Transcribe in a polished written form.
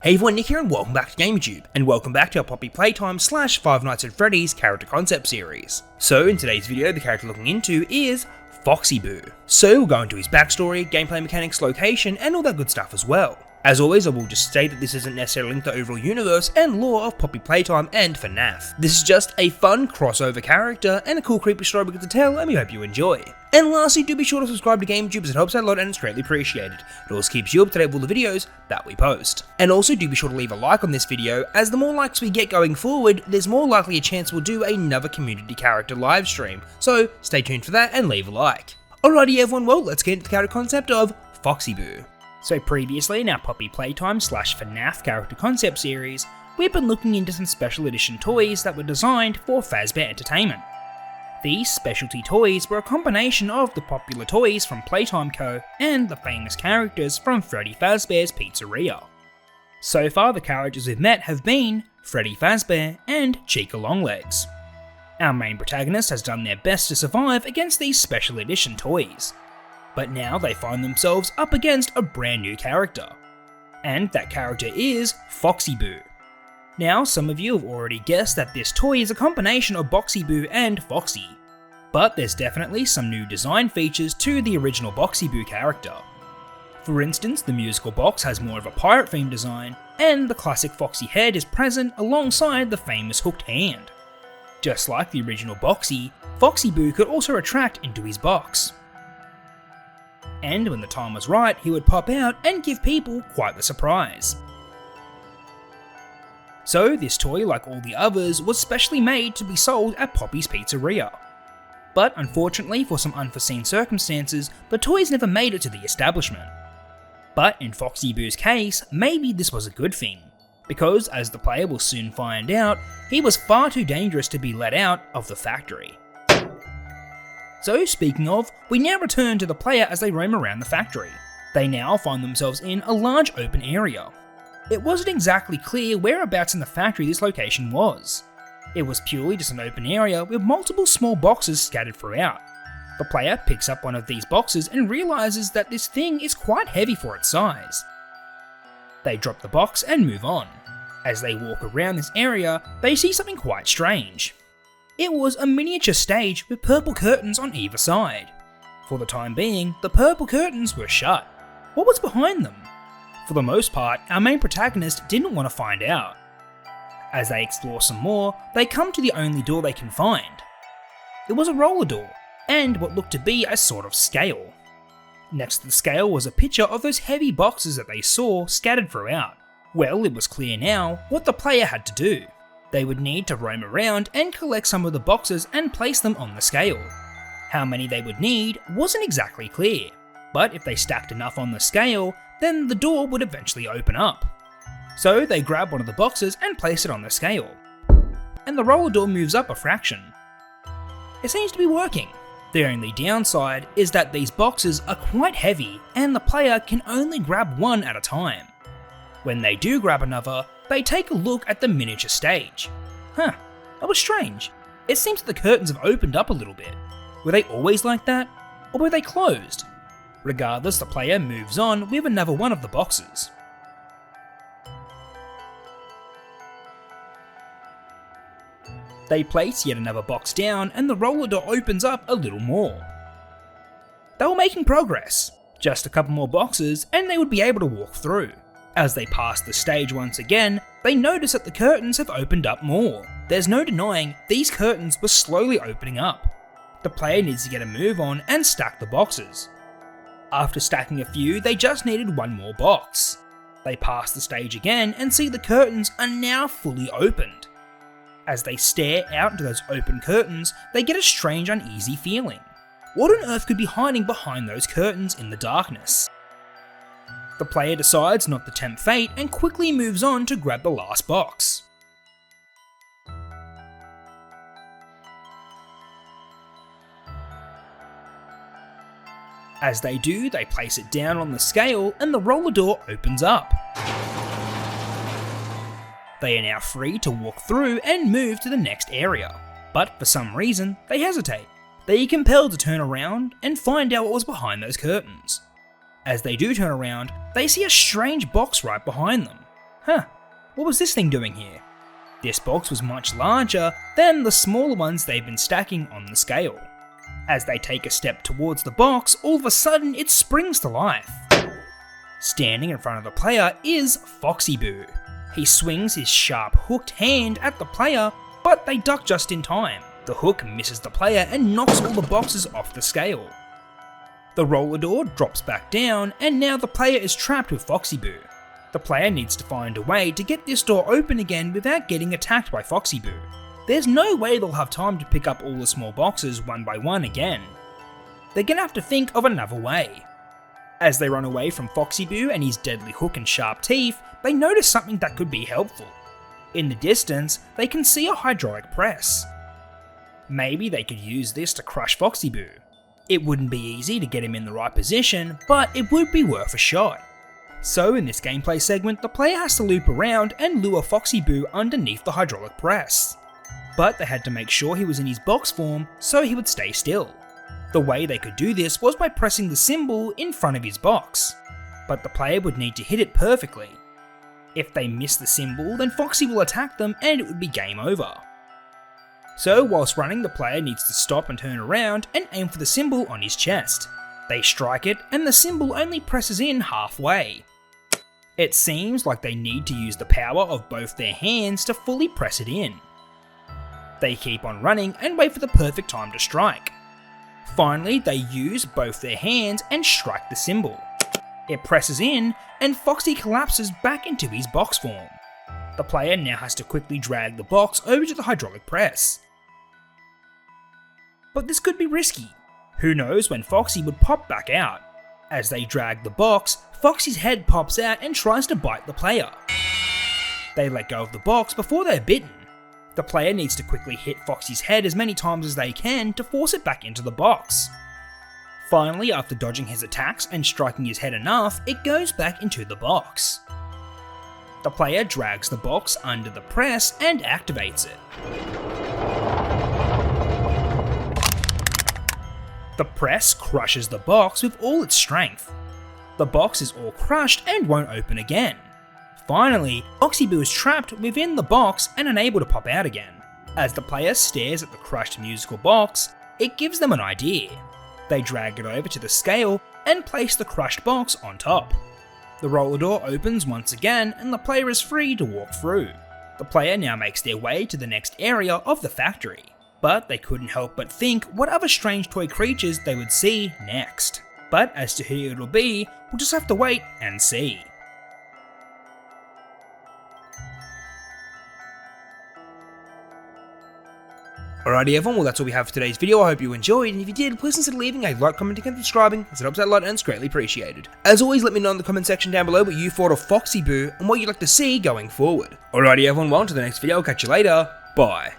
Hey everyone, Nick here and welcome back to GamerTube, and welcome back to our Poppy Playtime / Five Nights at Freddy's character concept series. So in today's video, the character looking into is Foxy Boo. So we'll go into his backstory, gameplay mechanics, location, and all that good stuff as well. As always, I will just state that this isn't necessarily linked to the overall universe and lore of Poppy Playtime and FNAF. This is just a fun crossover character and a cool creepy story we get to tell, and we hope you enjoy. And lastly, do be sure to subscribe to GamerTube as it helps out a lot and it's greatly appreciated. It also keeps you up to date with all the videos that we post. And also do be sure to leave a like on this video, as the more likes we get going forward, there's more likely a chance we'll do another community character live stream. So stay tuned for that and leave a like. Alrighty everyone, well let's get into the character concept of Foxy Boo. So previously in our Poppy Playtime / FNAF character concept series, we've been looking into some special edition toys that were designed for Fazbear Entertainment. These specialty toys were a combination of the popular toys from Playtime Co. and the famous characters from Freddy Fazbear's Pizzeria. So far the characters we've met have been Freddy Fazbear and Chica Longlegs. Our main protagonist has done their best to survive against these special edition toys. But now they find themselves up against a brand new character. And that character is Foxy Boo. Now, some of you have already guessed that this toy is a combination of Boxy Boo and Foxy. But there's definitely some new design features to the original Boxy Boo character. For instance, the musical box has more of a pirate themed design, and the classic Foxy head is present alongside the famous hooked hand. Just like the original Boxy, Foxy Boo could also retract into his box. And when the time was right, he would pop out and give people quite the surprise. So this toy, like all the others, was specially made to be sold at Poppy's Pizzeria. But unfortunately, for some unforeseen circumstances, the toys never made it to the establishment. But in Foxy Boo's case, maybe this was a good thing, because as the player will soon find out, he was far too dangerous to be let out of the factory. So speaking of, we now return to the player as they roam around the factory. They now find themselves in a large open area. It wasn't exactly clear whereabouts in the factory this location was. It was purely just an open area with multiple small boxes scattered throughout. The player picks up one of these boxes and realizes that this thing is quite heavy for its size. They drop the box and move on. As they walk around this area, they see something quite strange. It was a miniature stage with purple curtains on either side. For the time being, the purple curtains were shut. What was behind them? For the most part, our main protagonist didn't want to find out. As they explore some more, they come to the only door they can find. It was a roller door, and what looked to be a sort of scale. Next to the scale was a picture of those heavy boxes that they saw scattered throughout. Well, it was clear now what the player had to do. They would need to roam around and collect some of the boxes and place them on the scale. How many they would need wasn't exactly clear, but if they stacked enough on the scale, then the door would eventually open up. So they grab one of the boxes and place it on the scale, and the roller door moves up a fraction. It seems to be working. The only downside is that these boxes are quite heavy and the player can only grab one at a time. When they do grab another, they take a look at the miniature stage. That was strange. It seems that the curtains have opened up a little bit. Were they always like that? Or were they closed? Regardless, the player moves on with another one of the boxes. They place yet another box down and the roller door opens up a little more. They were making progress. Just a couple more boxes and they would be able to walk through. As they pass the stage once again, they notice that the curtains have opened up more. There's no denying these curtains were slowly opening up. The player needs to get a move on and stack the boxes. After stacking a few, they just needed one more box. They pass the stage again and see the curtains are now fully opened. As they stare out into those open curtains, they get a strange uneasy feeling. What on earth could be hiding behind those curtains in the darkness? The player decides not to tempt fate and quickly moves on to grab the last box. As they do, they place it down on the scale and the roller door opens up. They are now free to walk through and move to the next area, but for some reason they hesitate. They are compelled to turn around and find out what was behind those curtains. As they do turn around, they see a strange box right behind them. Huh, what was this thing doing here? This box was much larger than the smaller ones they've been stacking on the scale. As they take a step towards the box, all of a sudden it springs to life. Standing in front of the player is Foxy Boo. He swings his sharp hooked hand at the player, but they duck just in time. The hook misses the player and knocks all the boxes off the scale. The roller door drops back down, and now the player is trapped with Foxy Boo. The player needs to find a way to get this door open again without getting attacked by Foxy Boo. There's no way they'll have time to pick up all the small boxes one by one again. They're gonna have to think of another way. As they run away from Foxy Boo and his deadly hook and sharp teeth, they notice something that could be helpful. In the distance, they can see a hydraulic press. Maybe they could use this to crush Foxy Boo. It wouldn't be easy to get him in the right position, but it would be worth a shot. So in this gameplay segment, the player has to loop around and lure Foxy Boo underneath the hydraulic press. But they had to make sure he was in his box form so he would stay still. The way they could do this was by pressing the symbol in front of his box, but the player would need to hit it perfectly. If they miss the symbol, then Foxy will attack them and it would be game over. So whilst running, the player needs to stop and turn around and aim for the symbol on his chest. They strike it and the symbol only presses in halfway. It seems like they need to use the power of both their hands to fully press it in. They keep on running and wait for the perfect time to strike. Finally, they use both their hands and strike the symbol. It presses in, and Foxy collapses back into his box form. The player now has to quickly drag the box over to the hydraulic press. But this could be risky. Who knows when Foxy would pop back out? As they drag the box, Foxy's head pops out and tries to bite the player. They let go of the box before they're bitten. The player needs to quickly hit Foxy's head as many times as they can to force it back into the box. Finally, after dodging his attacks and striking his head enough, it goes back into the box. The player drags the box under the press and activates it. The press crushes the box with all its strength. The box is all crushed and won't open again. Finally, Foxy Boo is trapped within the box and unable to pop out again. As the player stares at the crushed musical box, it gives them an idea. They drag it over to the scale and place the crushed box on top. The roller door opens once again and the player is free to walk through. The player now makes their way to the next area of the factory, but they couldn't help but think what other strange toy creatures they would see next. But as to who it'll be, we'll just have to wait and see. Alrighty everyone, well that's all we have for today's video. I hope you enjoyed, and if you did, please consider leaving a like, commenting and subscribing, as it helps out a lot and it's greatly appreciated. As always, let me know in the comment section down below what you thought of Foxy Boo and what you'd like to see going forward. Alrighty everyone, well until the next video, I'll catch you later, bye.